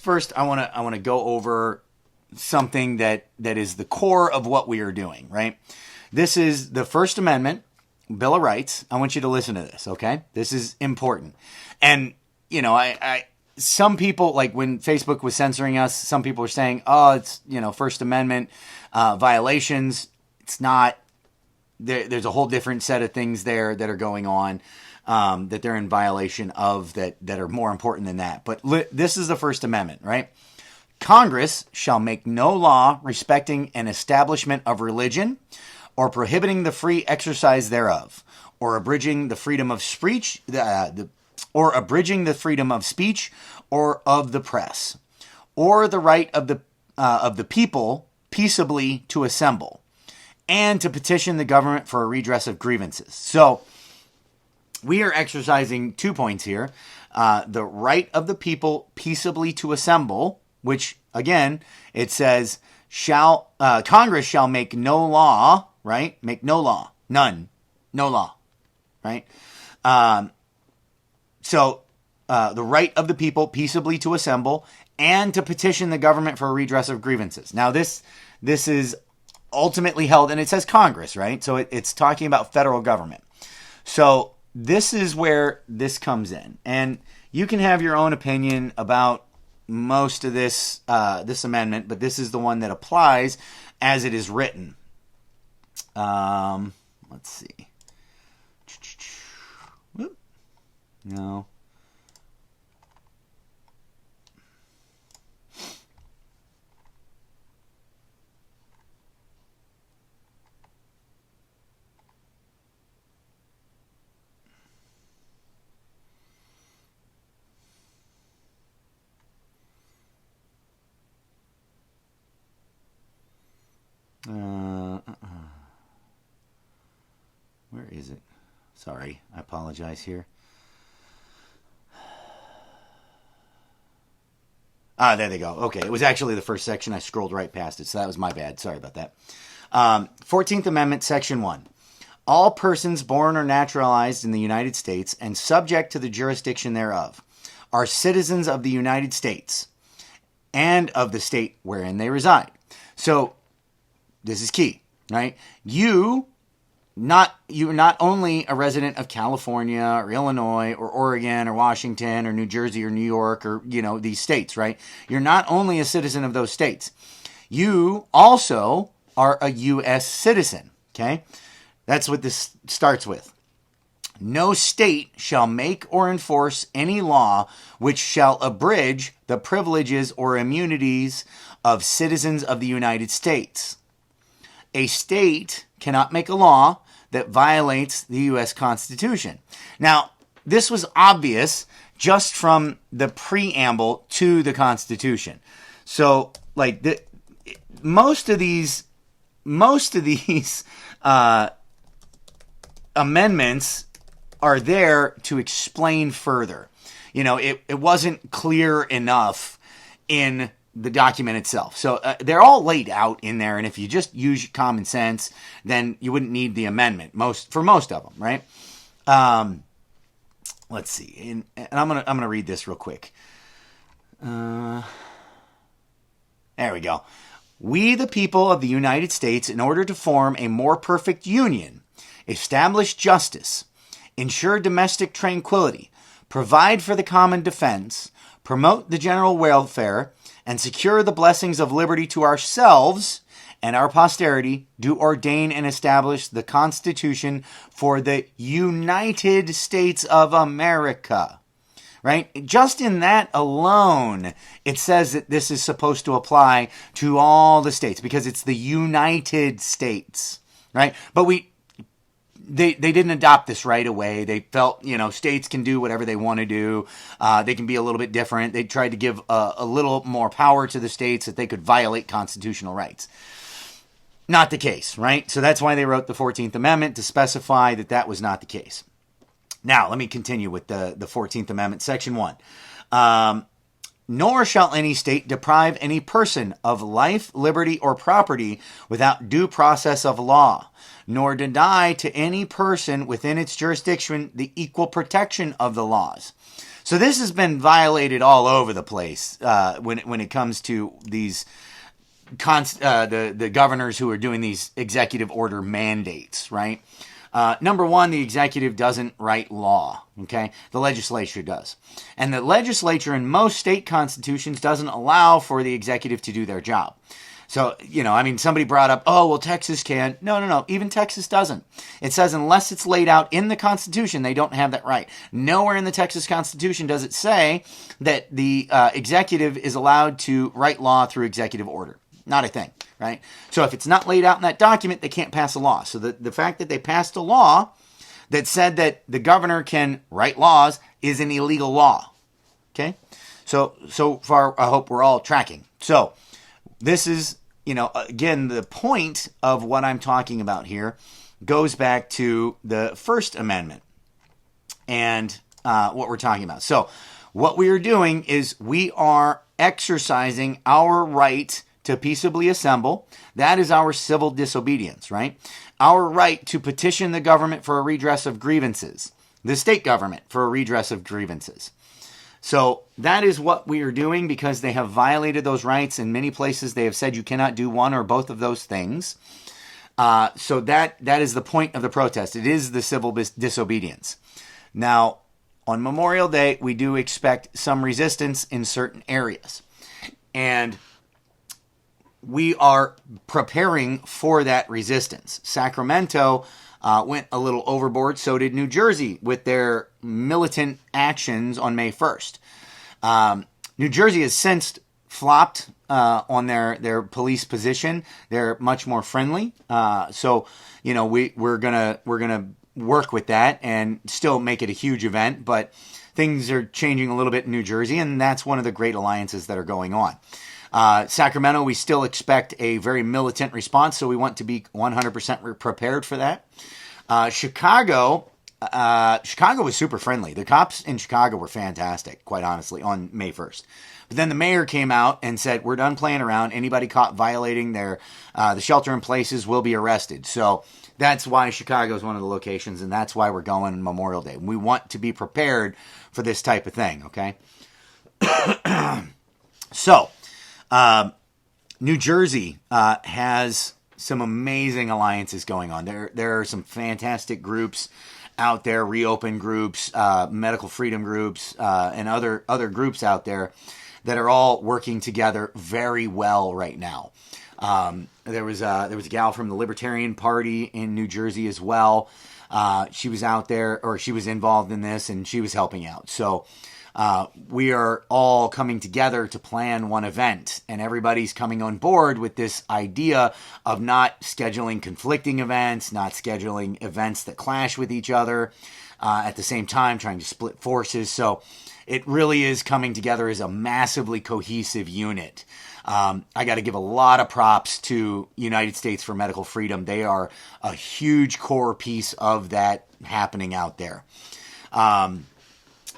First, I want to go over something that is the core of what we are doing, right? This is the First Amendment, Bill of Rights. I want you to listen to this, okay? This is important. And, I some people, like when Facebook was censoring us, some people were saying, oh, it's, First Amendment violations. It's not. There's a whole different set of things there that are going on that they're in violation of that are more important than that. But this is the First Amendment, right? Congress shall make no law respecting an establishment of religion or prohibiting the free exercise thereof, or abridging the freedom of speech, or of the press, or the right of the people peaceably to assemble, and to petition the government for a redress of grievances. So we are exercising 2 points here. The right of the people peaceably to assemble, which, again, it says, Congress shall make no law, right? Make no law. None. No law, right? So the right of the people peaceably to assemble and to petition the government for a redress of grievances. Now, this is ultimately held, and it says Congress, right? So it's talking about federal government. So this is where this comes in. And you can have your own opinion about most of this amendment, but this is the one that applies as it is written. Let's see. Whoop. No. Where is it? Sorry, I apologize here. There they go. Okay, it was actually the first section. I scrolled right past it, so that was my bad. Sorry about that. 14th Amendment, Section 1. All persons born or naturalized in the United States and subject to the jurisdiction thereof are citizens of the United States and of the state wherein they reside. So, this is key, right? You're not only a resident of California or Illinois or Oregon or Washington or New Jersey or New York or, these states, right? You're not only a citizen of those states. You also are a U.S. citizen, okay? That's what this starts with. No state shall make or enforce any law which shall abridge the privileges or immunities of citizens of the United States. A state cannot make a law that violates the U.S. Constitution. Now, this was obvious just from the preamble to the Constitution. So, most of these amendments are there to explain further. It wasn't clear enough in the document itself. So they're all laid out in there, and if you just use common sense, then you wouldn't need the amendment for most of them, right? Let's see, and I'm gonna read this real quick. There we go. We, the people of the United States, in order to form a more perfect union, establish justice, ensure domestic tranquility, provide for the common defense, promote the general welfare, and secure the blessings of liberty to ourselves and our posterity, do ordain and establish the Constitution for the United States of America. Right? Just in that alone, it says that this is supposed to apply to all the states because it's the United States. Right? But they didn't adopt this right away. They felt, states can do whatever they want to do. They can be a little bit different. They tried to give a little more power to the states that they could violate constitutional rights. Not the case, right? So that's why they wrote the 14th Amendment, to specify that that was not the case. Now, let me continue with the 14th Amendment, Section 1. Nor shall any state deprive any person of life, liberty, or property without due process of law, nor deny to any person within its jurisdiction the equal protection of the laws. So this has been violated all over the place when it comes to these the governors who are doing these executive order mandates, right? Number one, the executive doesn't write law, okay? The legislature does. And the legislature in most state constitutions doesn't allow for the executive to do their job. So, somebody brought up, oh, well, Texas can. No. Even Texas doesn't. It says unless it's laid out in the Constitution, they don't have that right. Nowhere in the Texas Constitution does it say that the executive is allowed to write law through executive order. Not a thing, right? So if it's not laid out in that document, they can't pass a law. So the fact that they passed a law that said that the governor can write laws is an illegal law, okay? So far, I hope we're all tracking. So this is, again, the point of what I'm talking about here goes back to the First Amendment and what we're talking about. So what we are doing is we are exercising our right to peaceably assemble. That is our civil disobedience, right? Our right to petition the government for a redress of grievances, the state government for a redress of grievances. So that is what we are doing because they have violated those rights. In many places, they have said you cannot do one or both of those things. So that is the point of the protest. It is the civil disobedience. Now, on Memorial Day, we do expect some resistance in certain areas. And we are preparing for that resistance. Sacramento went a little overboard. So did New Jersey with their militant actions on May 1st. New Jersey has since flopped on their police position. They're much more friendly. So we're gonna work with that and still make it a huge event. But things are changing a little bit in New Jersey, and that's one of the great alliances that are going on. Sacramento, we still expect a very militant response, so we want to be 100% prepared for that. Chicago was super friendly. The cops in Chicago were fantastic, quite honestly, on May 1st. But then the mayor came out and said, we're done playing around. Anybody caught violating the shelter in places will be arrested. So that's why Chicago is one of the locations, and that's why we're going on Memorial Day. We want to be prepared for this type of thing, okay? So, New Jersey has some amazing alliances going on. There are some fantastic groups out there, Reopen groups, medical freedom groups, and other groups out there that are all working together very well right now. There was a gal from the Libertarian Party in New Jersey as well. She was out there, or she was involved in this, and she was helping out. So we are all coming together to plan one event, and everybody's coming on board with this idea of not scheduling conflicting events, not scheduling events that clash with each other, at the same time trying to split forces. So it really is coming together as a massively cohesive unit. I got to give a lot of props to United States for Medical Freedom. They are a huge core piece of that happening out there.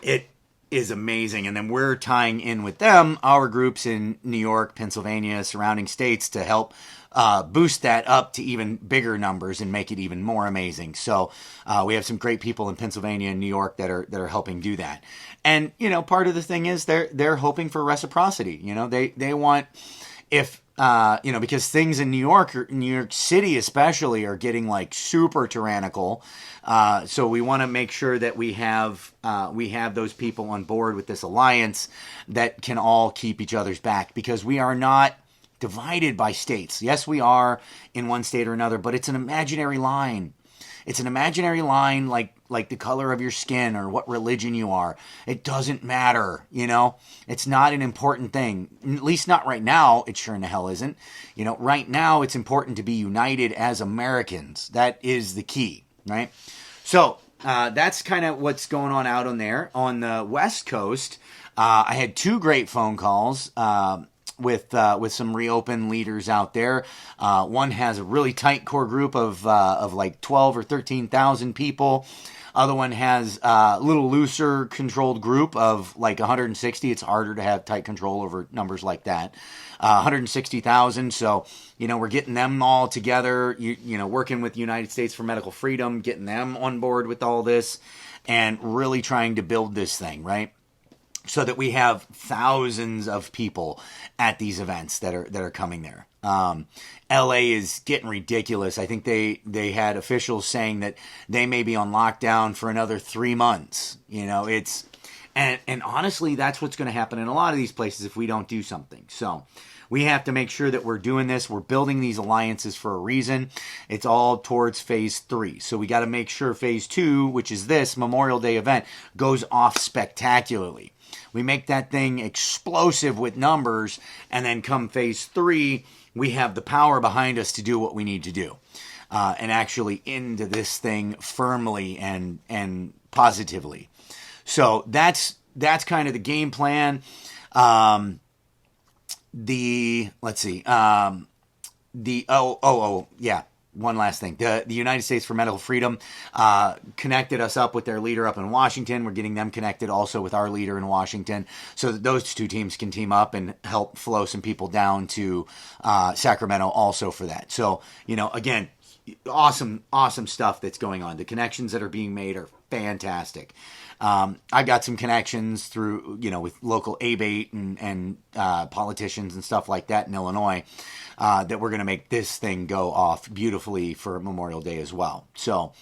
It is amazing. And then we're tying in with them, our groups in New York, Pennsylvania, surrounding states to help boost that up to even bigger numbers and make it even more amazing. So we have some great people in Pennsylvania and New York that are helping do that. And, part of the thing is they're hoping for reciprocity. They want, if, because things in New York City especially are getting like super tyrannical. So we want to make sure that we have those people on board with this alliance that can all keep each other's back, because we are not divided by states. Yes, we are in one state or another, but it's an imaginary line. It's an imaginary line like the color of your skin or what religion you are. It doesn't matter, It's not an important thing. At least not right now. It sure in the hell isn't. Right now it's important to be united as Americans. That is the key, right? So that's kind of what's going on out on there. On the West Coast, I had 2 great phone calls with some Reopen leaders out there. One has a really tight core group of like 12 or 13,000 people. Other one has a little looser controlled group of like 160. It's harder to have tight control over numbers like that. 160,000. So, we're getting them all together, working with United States for Medical Freedom, getting them on board with all this and really trying to build this thing, right? so that we have thousands of people at these events that are coming there. LA is getting ridiculous. I think they had officials saying that they may be on lockdown for another 3 months. And honestly, that's what's going to happen in a lot of these places if we don't do something. So we have to make sure that we're doing this. We're building these alliances for a reason. It's all towards phase 3. So we got to make sure phase 2, which is this Memorial Day event, goes off spectacularly. We make that thing explosive with numbers, and then come phase 3, we have the power behind us to do what we need to do, and actually into this thing firmly and positively. So that's kind of the game plan. One last thing. The United States for Medical Freedom connected us up with their leader up in Washington. We're getting them connected also with our leader in Washington, so that those two teams can team up and help flow some people down to Sacramento also for that. So, again, awesome stuff that's going on. The connections that are being made are fantastic. I got some connections through, with local ABATE and politicians and stuff like that in Illinois, that we're going to make this thing go off beautifully for Memorial Day as well. So,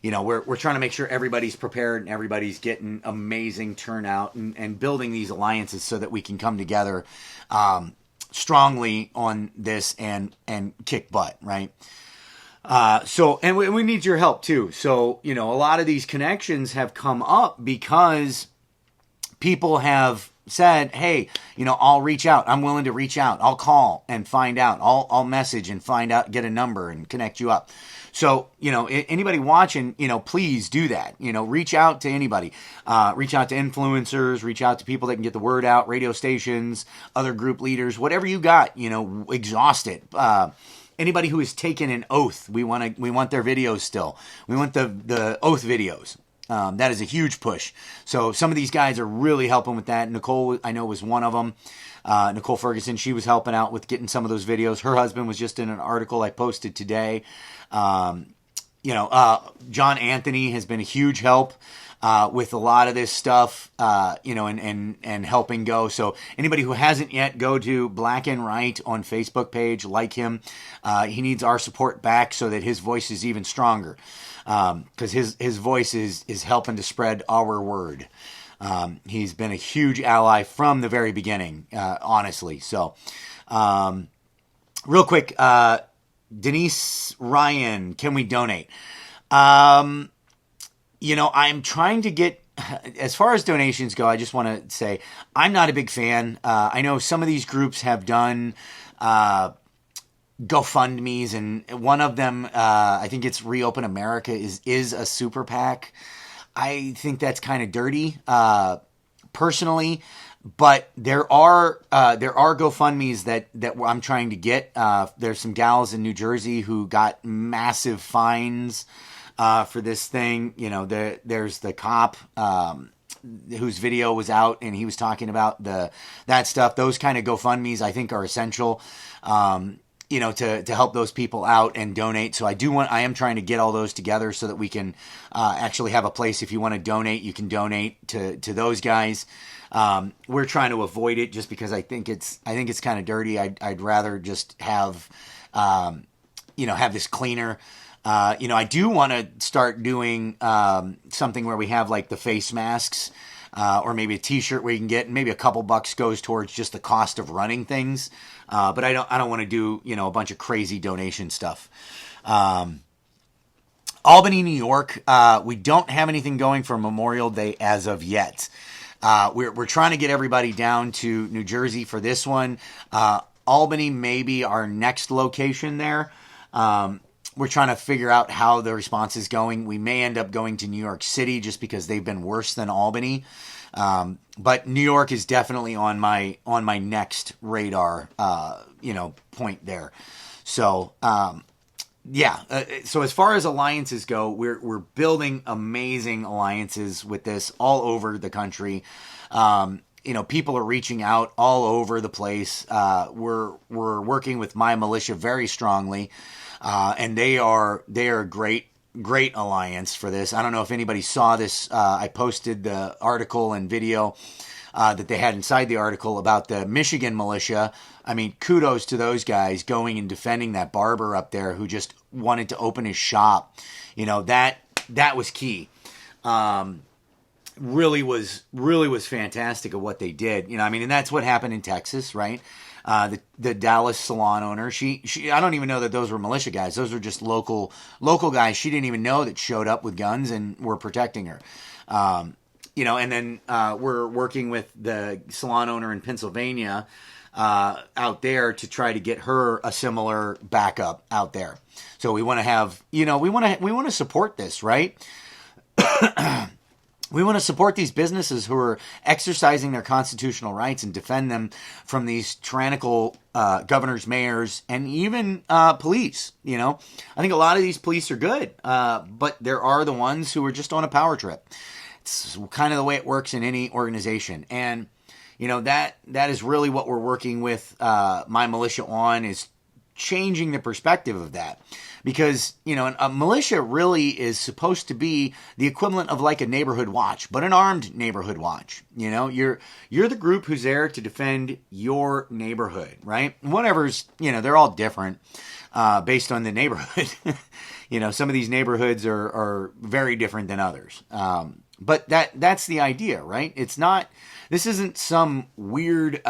we're trying to make sure everybody's prepared and everybody's getting amazing turnout and building these alliances so that we can come together strongly on this and kick butt, right? And we need your help too. So, a lot of these connections have come up because people have said, hey, I'll reach out. I'm willing to reach out. I'll call and find out. I'll message and find out, get a number and connect you up. So, anybody watching, please do that. Reach out to anybody. Reach out to influencers, reach out to people that can get the word out, radio stations, other group leaders, whatever you got, exhaust it. Anybody who has taken an oath, we want their videos still. We want the oath videos. That is a huge push. So some of these guys are really helping with that. Nicole, I know, was one of them. Nicole Ferguson, she was helping out with getting some of those videos. Her husband was just in an article I posted today. John Anthony has been a huge help with a lot of this stuff, and helping go. So anybody who hasn't yet, go to Black and Right on Facebook page, like him. He needs our support back so that his voice is even stronger, because his voice is helping to spread our word. He's been a huge ally from the very beginning, honestly. So, real quick, Denise Ryan, can we donate? I'm trying to get, as far as donations go, I just want to say I'm not a big fan. I know some of these groups have done GoFundMes, and one of them, I think it's Reopen America, is a super PAC. I think that's kind of dirty, personally. But there are GoFundMes that I'm trying to get. There's some gals in New Jersey who got massive fines for this thing. There's the cop whose video was out, and he was talking about that stuff. Those kind of GoFundMes I think are essential, to help those people out and donate. So I am trying to get all those together so that we can actually have a place. If you want to donate, you can donate to those guys. We're trying to avoid it just because I think it's kind of dirty. I'd rather just have this cleaner. I do want to start doing something where we have like the face masks, or maybe a T-shirt where you can get, and maybe a couple bucks goes towards just the cost of running things. But I don't want to do a bunch of crazy donation stuff. Albany, New York, we don't have anything going for Memorial Day as of yet. We're trying to get everybody down to New Jersey for this one. Albany may be our next location there. We're trying to figure out how the response is going. We may end up going to New York City just because they've been worse than Albany. But New York is definitely on my next radar, point there. So, so as far as alliances go, we're building amazing alliances with this all over the country. People are reaching out all over the place. We're working with My Militia very strongly, and they are a great alliance for this. I don't know if anybody saw this. I posted the article and video that they had inside the article about the Michigan militia. I mean, kudos to those guys going and defending that barber up there who just wanted to open his shop. You know, that was key. Really was fantastic of what they did. You know, I mean, and that's what happened in Texas, right? The Dallas salon owner, she I don't even know that those were militia guys. Those were just local guys. She didn't even know that showed up with guns and were protecting her. You know, and then we're working with the salon owner in Pennsylvania out there to try to get her a similar backup out there. So we want to have, you know, we want to support this, right? We want to support these businesses who are exercising their constitutional rights and defend them from these tyrannical governors, mayors, and even police. You know, I think a lot of these police are good, but there are the ones who are just on a power trip. It's kind of the way it works in any organization. And, you know, that is really what we're working with my militia on, is changing the perspective of that. Because, you know, a militia really is supposed to be the equivalent of like a neighborhood watch, but an armed neighborhood watch. You know, you're the group who's there to defend your neighborhood, right? Whatever's, you know, they're all different based on the neighborhood. You know, some of these neighborhoods are very different than others. But that's the idea, right? This isn't some weird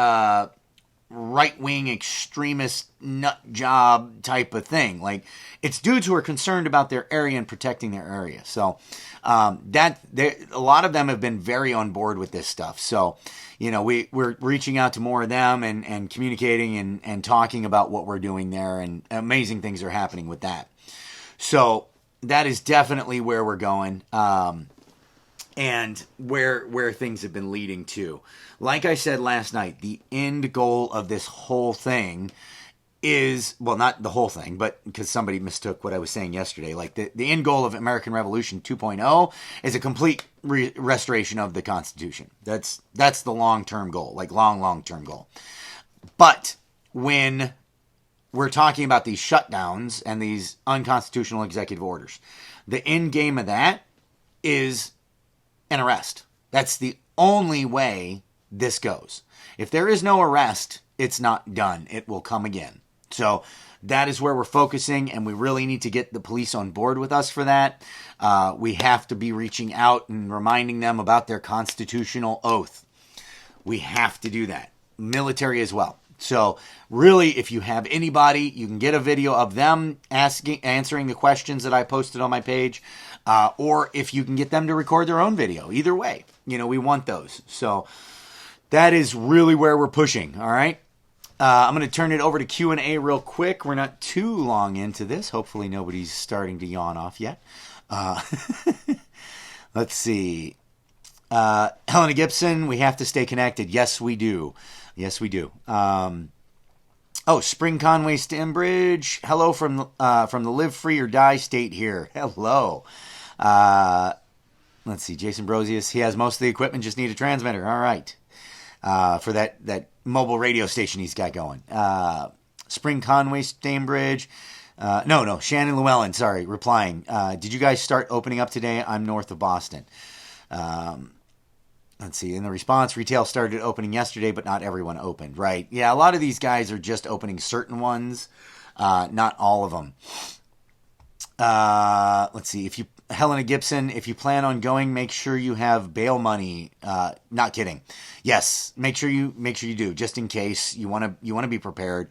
right-wing extremist nut job type of thing. Like, it's dudes who are concerned about their area and protecting their area. So a lot of them have been very on board with this stuff. So, you know, we're reaching out to more of them and communicating and talking about what we're doing there, and amazing things are happening with that. So that is definitely where we're going. And where things have been leading to. Like I said last night, the end goal of this whole thing is, well, not the whole thing, but because somebody mistook what I was saying yesterday, like the end goal of American Revolution 2.0 is a complete restoration of the Constitution. That's the long-term goal, like long-term goal. But when we're talking about these shutdowns and these unconstitutional executive orders, the end game of that is an arrest. That's the only way this goes. If there is no arrest, it's not done. It will come again. So that is where we're focusing, and we really need to get the police on board with us for that. We have to be reaching out and reminding them about their constitutional oath. We have to do that. Military as well. So really, if you have anybody, you can get a video of them answering the questions that I posted on my page, or if you can get them to record their own video. Either way, you know, we want those. So that is really where we're pushing. All right. I'm going to turn it over to Q&A real quick. We're not too long into this. Hopefully nobody's starting to yawn off yet. Let's see. Helena Gibson, we have to stay connected. Yes, we do. Yes, we do. Spring Conway Stambridge. Hello from the live free or die state here. Hello. Let's see. Jason Brosius. He has most of the equipment, just need a transmitter. All right. For that mobile radio station he's got going. Spring Conway Stambridge. No. Shannon Llewellyn, sorry, replying. Did you guys start opening up today? I'm north of Boston. Let's see. In the response, retail started opening yesterday, but not everyone opened. Right. Yeah, a lot of these guys are just opening certain ones, not all of them. Let's see. Helena Gibson, if you plan on going, make sure you have bail money. Not kidding. Yes, make sure you do, just in case you want to be prepared,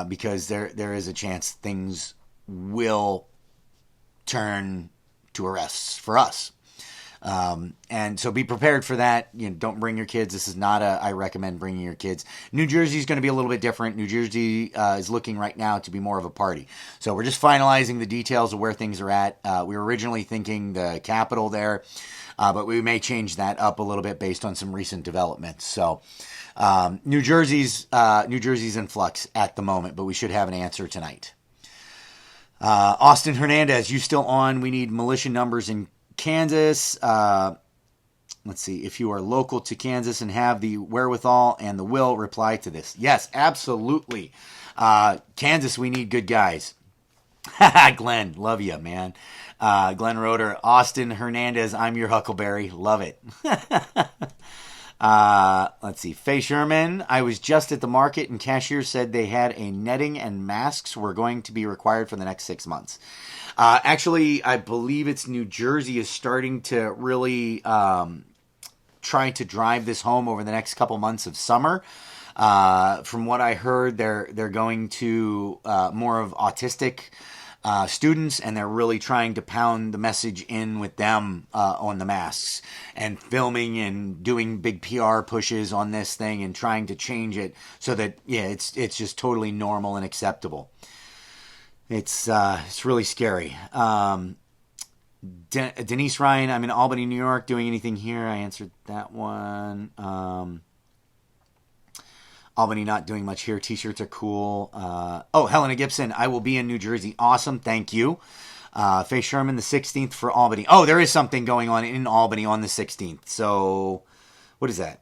because there is a chance things will turn to arrests for us. And so be prepared for that. You know, don't bring your kids. This is not I recommend bringing your kids. New Jersey is going to be a little bit different. New Jersey is looking right now to be more of a party. So we're just finalizing the details of where things are at. We were originally thinking the capital there, but we may change that up a little bit based on some recent developments. So New Jersey's in flux at the moment, but we should have an answer tonight. Austin Hernandez, you still on? We need militia numbers in Kansas. Let's see. If you are local to Kansas and have the wherewithal and the will, reply to this. Yes, absolutely. Kansas, we need good guys. Glenn, love you, man. Glenn Roeder, Austin Hernandez, I'm your Huckleberry. Love it. Let's see. Faye Sherman, I was just at the market and cashier said they had a netting and masks were going to be required for the next 6 months. Actually, I believe it's New Jersey is starting to really try to drive this home over the next couple months of summer. From what I heard, they're going to more of autistic students, and they're really trying to pound the message in with them on the masks and filming and doing big PR pushes on this thing and trying to change it so that it's just totally normal and acceptable. It's really scary. Denise Ryan, I'm in Albany, New York. Doing anything here? I answered that one. Albany, not doing much here. T-shirts are cool. Helena Gibson, I will be in New Jersey. Awesome, thank you. Faye Sherman, the 16th for Albany. Oh, there is something going on in Albany on the 16th. So, what is that?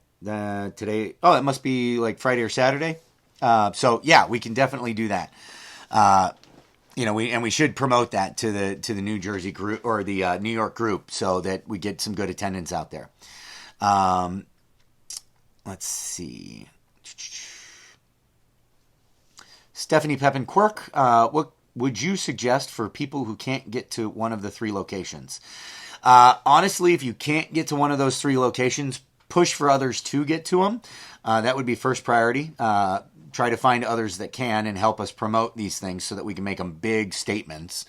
Today? Oh, it must be like Friday or Saturday. So yeah, we can definitely do that. We should promote that to the New Jersey group or the New York group so that we get some good attendance out there. Let's see. Stephanie Pepin Quirk, what would you suggest for people who can't get to one of the 3 locations? Honestly, if you can't get to one of those 3 locations, push for others to get to them. That would be first priority. Try to find others that can and help us promote these things so that we can make them big statements.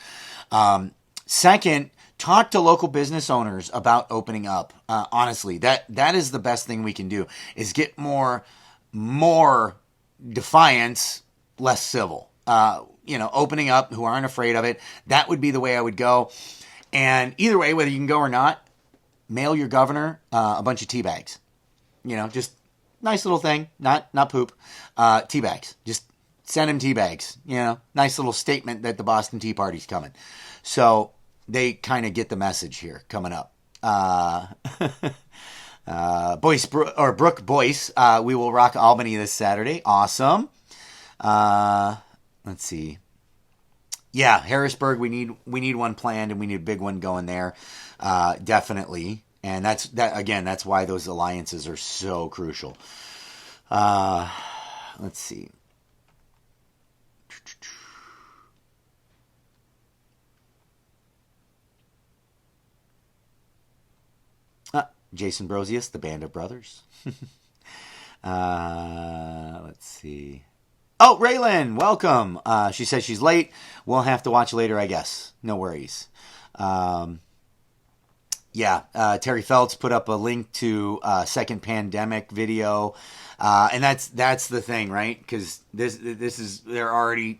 Second, talk to local business owners about opening up. Honestly, that is the best thing we can do is get more defiance, less civil. Opening up who aren't afraid of it. That would be the way I would go. And either way, whether you can go or not, mail your governor a bunch of tea bags. Just nice little thing, not poop. Tea bags. Just send him tea bags. Nice little statement that the Boston Tea Party's coming. So they kind of get the message here coming up. Brooke Boyce, we will rock Albany this Saturday. Awesome. Let's see. Yeah, Harrisburg, we need one planned and we need a big one going there. Definitely. And that's why those alliances are so crucial. Let's see. Jason Brosius, the Band of Brothers. Let's see. Oh, Raylan, welcome. She says she's late. We'll have to watch later, I guess. No worries. Terry Feltz put up a link to second pandemic video, and that's the thing, right? Because this is they're already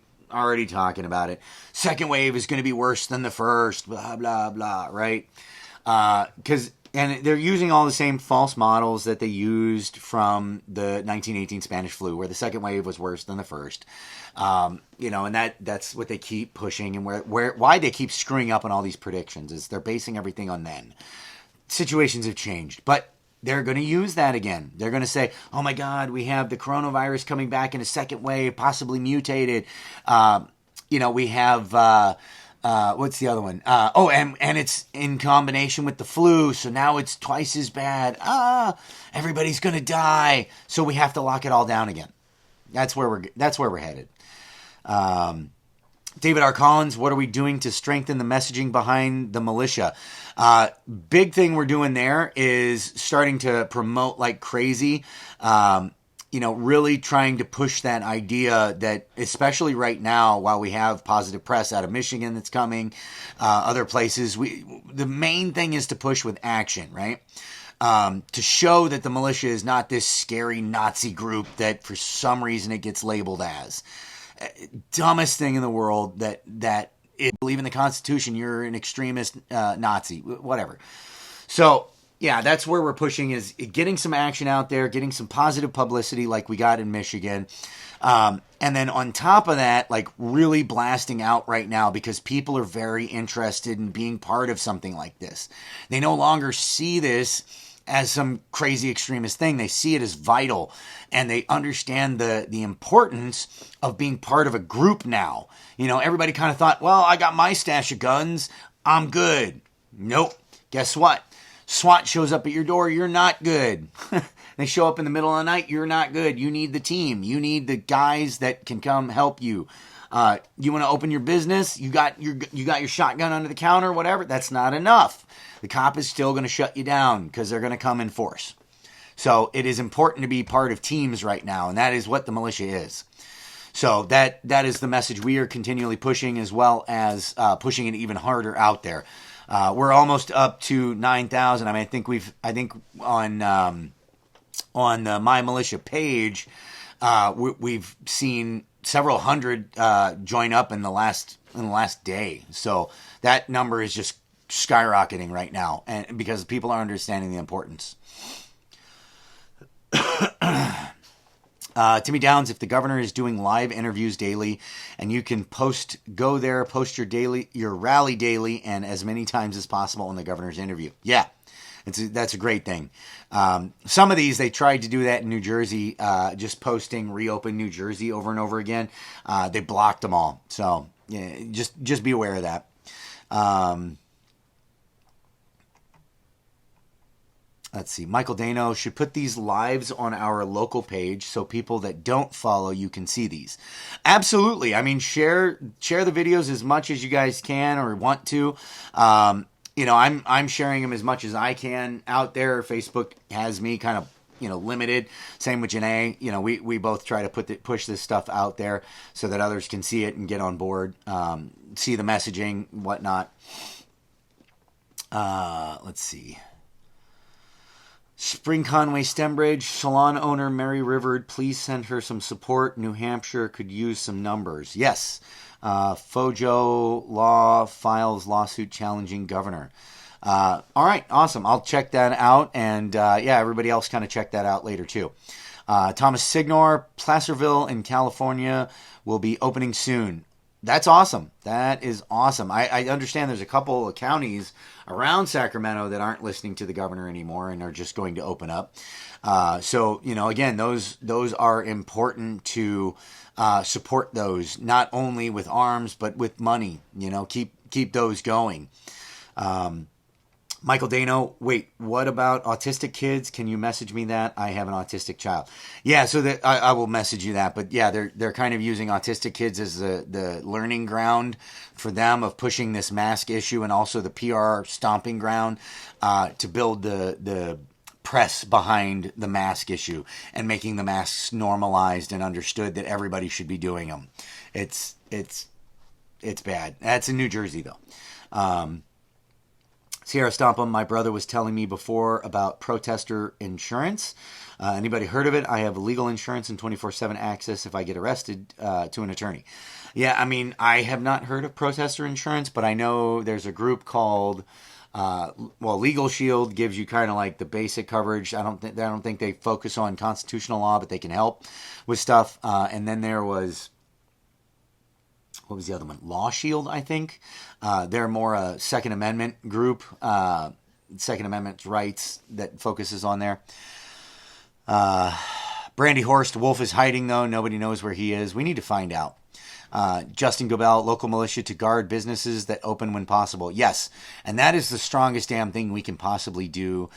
talking about it. Second wave is going to be worse than the first. Blah blah blah. Right? And they're using all the same false models that they used from the 1918 Spanish flu, where the second wave was worse than the first. And that's what they keep pushing, and why they keep screwing up on all these predictions is they're basing everything on then. Situations have changed, but they're going to use that again. They're going to say, "Oh my God, we have the coronavirus coming back in a second wave, possibly mutated." We have. What's the other one? And it's in combination with the flu, so now it's twice as bad. Everybody's gonna die, so we have to lock it all down again. That's where we're headed. David R. Collins, what are we doing to strengthen the messaging behind the militia? Big thing we're doing there is starting to promote like crazy. Really trying to push that idea that, especially right now, while we have positive press out of Michigan that's coming, other places, the main thing is to push with action, right? To show that the militia is not this scary Nazi group that for some reason it gets labeled as. Dumbest thing in the world that if you believe in the Constitution, you're an extremist Nazi, whatever. So, yeah, that's where we're pushing is getting some action out there, getting some positive publicity like we got in Michigan. And then on top of that, like really blasting out right now because people are very interested in being part of something like this. They no longer see this as some crazy extremist thing. They see it as vital, and they understand the importance of being part of a group now. Everybody kind of thought, well, I got my stash of guns, I'm good. Nope. Guess what? SWAT shows up at your door, you're not good. They show up in the middle of the night. You're not good. You need the team. You need the guys that can come help you. You want to open your business? You got your shotgun under the counter, whatever. That's not enough. The cop is still going to shut you down because they're going to come in force. So it is important to be part of teams right now, and that is what the militia is. So that is the message we are continually pushing, as well as pushing it even harder out there. We're almost up to 9,000. I mean, I think on the My Militia page, we've seen several hundred join up in the last day. So that number is just skyrocketing right now, and because people are understanding the importance. Timmy Downs, if the governor is doing live interviews daily and you can post your rally daily and as many times as possible in the governor's interview. Yeah, that's a great thing. Some of these, they tried to do that in New Jersey, just posting reopen New Jersey over and over again. They blocked them all. So yeah, just be aware of that. Let's see. Michael Dano should put these lives on our local page so people that don't follow you can see these. Absolutely. I mean, share the videos as much as you guys can or want to. I'm sharing them as much as I can out there. Facebook has me kind of limited. Same with Janae. We both try to push this stuff out there so that others can see it and get on board, see the messaging, whatnot. Let's see. Spring Conway Stembridge, salon owner Mary Rivard, please send her some support. New Hampshire could use some numbers. Yes. Fojo Law files lawsuit challenging governor. All right, awesome. I'll check that out. And everybody else kind of check that out later too. Thomas Signor, Placerville in California will be opening soon. That's awesome. That is awesome. I understand there's a couple of counties around Sacramento that aren't listening to the governor anymore and are just going to open up. So again, those are important to support those, not only with arms, but with money. Keep those going. Michael Dano, wait, what about autistic kids? Can you message me that? I have an autistic child. Yeah, so that I will message you that. But yeah, they're kind of using autistic kids as the learning ground for them of pushing this mask issue, and also the PR stomping ground to build the press behind the mask issue and making the masks normalized and understood that everybody should be doing them. It's bad. That's in New Jersey though. Sierra Stompum, my brother was telling me before about protester insurance. Anybody heard of it? I have legal insurance and 24/7 access if I get arrested to an attorney. Yeah, I mean, I have not heard of protester insurance, but I know there's a group called, Legal Shield gives you kind of like the basic coverage. I don't think they focus on constitutional law, but they can help with stuff. And then there was, what was the other one? Law Shield, I think. They're more a Second Amendment group, Second Amendment rights that focuses on there. Brandy Horst, Wolf is hiding though. Nobody knows where he is. We need to find out. Justin Gobel, local militia to guard businesses that open when possible. Yes, and that is the strongest damn thing we can possibly do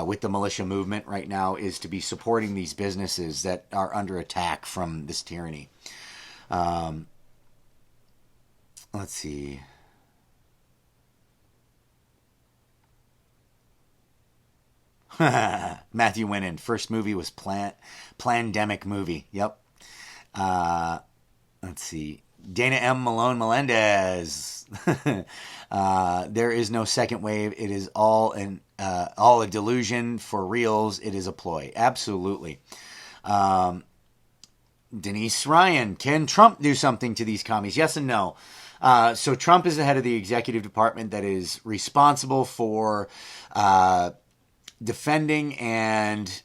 with the militia movement right now, is to be supporting these businesses that are under attack from this tyranny. Let's see. Matthew Winnan, first movie was Plandemic movie. Yep. Let's see. Dana M. Malone Melendez. There is no second wave. It is all a delusion for reals. It is a ploy. Absolutely. Denise Ryan, can Trump do something to these commies? Yes and no. So Trump is the head of the executive department that is responsible for defending and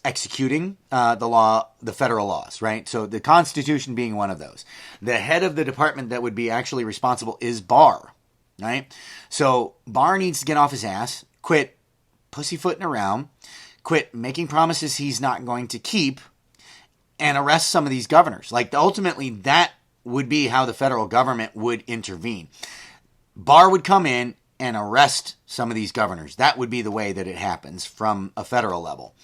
executing the federal laws, right? So the Constitution being one of those. The head of the department that would be actually responsible is Barr, right? So Barr needs to get off his ass, quit pussyfooting around, quit making promises he's not going to keep, and arrest some of these governors. Like, ultimately, that would be how the federal government would intervene. Barr would come in, and arrest some of these governors. That would be the way that it happens from a federal level.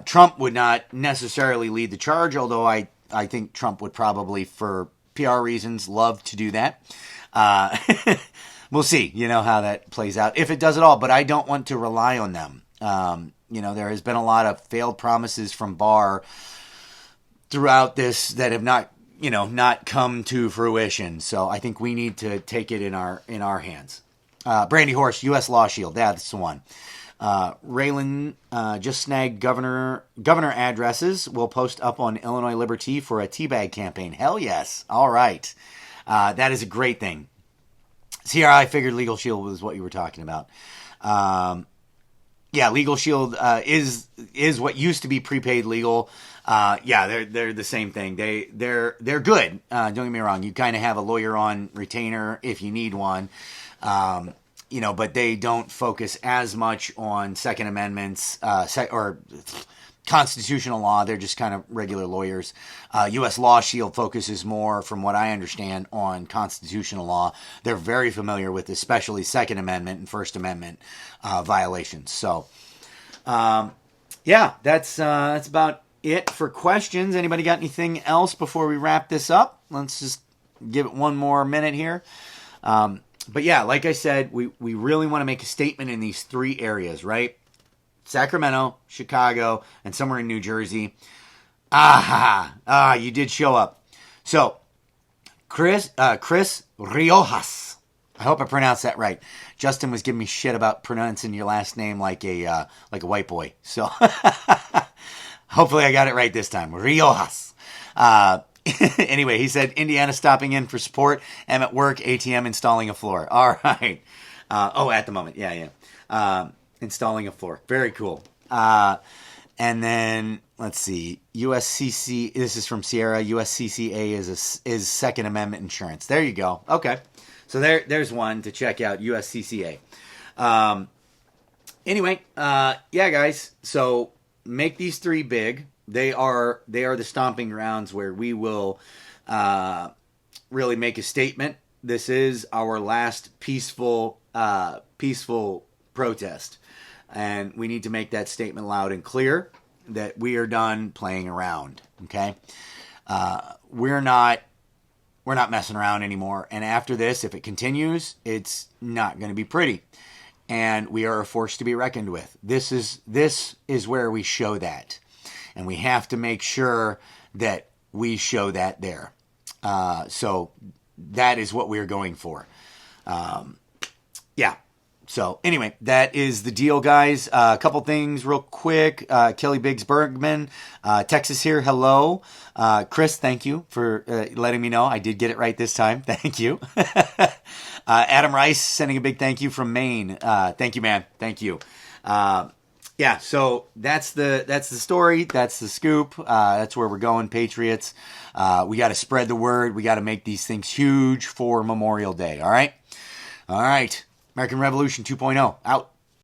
Trump would not necessarily lead the charge, although I think Trump would probably, for PR reasons, love to do that. We'll see, how that plays out, if it does at all, but I don't want to rely on them. There has been a lot of failed promises from Barr throughout this that have not come to fruition. So I think we need to take it in our hands. Brandy Horse, U.S. Law Shield. That's the one. Raylan just snagged governor addresses. Will post up on Illinois Liberty for a teabag campaign. Hell yes. All right. That is a great thing. Sierra, I figured Legal Shield was what you were talking about. Yeah, Legal Shield is what used to be prepaid legal. They're the same thing. They're good. Don't get me wrong. You kind of have a lawyer on retainer if you need one. But they don't focus as much on Second Amendments or constitutional law. They're just kind of regular lawyers. U.S. Law Shield focuses more, from what I understand, on constitutional law. They're very familiar with especially Second Amendment and First Amendment violations. So, that's about it for questions. Anybody got anything else before we wrap this up? Let's just give it one more minute here. But yeah, like I said, we really want to make a statement in these three areas, right? Sacramento, Chicago, and somewhere in New Jersey. You did show up. So, Chris Riojas. I hope I pronounced that right. Justin was giving me shit about pronouncing your last name like a white boy. So, hopefully I got it right this time. Riojas. Anyway, he said, Indiana stopping in for support. I'm at work, ATM installing a floor. All right. At the moment. Yeah. Installing a floor. Very cool. And then, let's see. USCC, this is from Sierra. USCCA is Second Amendment insurance. There you go. Okay. So there's one to check out, USCCA. Anyway, guys. So make these three big. They are the stomping grounds where we will really make a statement. This is our last peaceful protest. And we need to make that statement loud and clear that we are done playing around. Okay? We're not messing around anymore. And after this, if it continues, it's not going to be pretty. And we are a force to be reckoned with. This is where we show that. And we have to make sure that we show that there. So that is what we're going for. So anyway, that is the deal, guys. A couple things real quick. Kelly Biggs Bergman, Texas here. Hello. Chris, thank you for letting me know. I did get it right this time. Thank you. Adam Rice sending a big thank you from Maine. Thank you, man. Thank you. So that's the story. That's the scoop. That's where we're going, Patriots. We got to spread the word. We got to make these things huge for Memorial Day. All right. American Revolution 2.0 out.